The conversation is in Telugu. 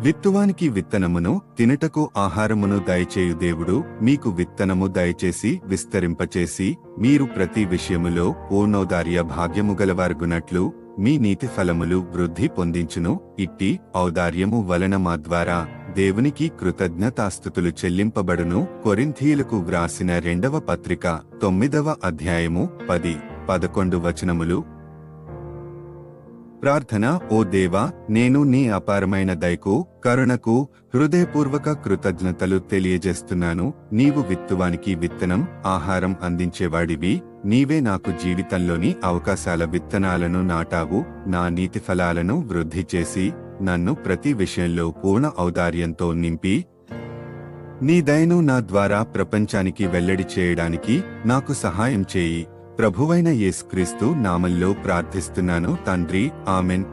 విత్తువానికి విత్తనమును, తినుటకు ఆహారమును దయచేయు దేవుడు మీకు విత్తనము దయచేసి విస్తరింపచేసి, మీరు ప్రతి విషయములో పూర్ణౌదార్య భాగ్యము గలవారుగునట్లు మీ నీతి ఫలములు వృద్ధి పొందించును. ఇట్టి ఔదార్యము వలన మా ద్వారా దేవునికి కృతజ్ఞతాస్తుతులు చెల్లింపబడును. కొరింథీయులకు వ్రాసిన 2వ పత్రిక 9వ అధ్యాయము 10-11 వచనములు. ప్రార్థన. ఓ దేవా, నేను నీ అపారమైన దయకు, కరుణకు హృదయపూర్వక కృతజ్ఞతలు తెలియజేస్తున్నాను. నీవు విత్తువానికి విత్తనం, ఆహారం అందించేవాడివి. నీవే నాకు జీవితంలోని అవకాశాల విత్తనాలను నాటావు. నా నీతి ఫలాలను వృద్ధి చేసి, నన్ను ప్రతి విషయంలో పూర్ణ ఔదార్యంతో నింపి, నీ దయను నా ద్వారా ప్రపంచానికి వెల్లడి చేయడానికి నాకు సహాయం చేయి. ప్రభువైన యేసుక్రీస్తు నామంలో ప్రార్థిస్తున్నాను తండ్రి. ఆమెన్.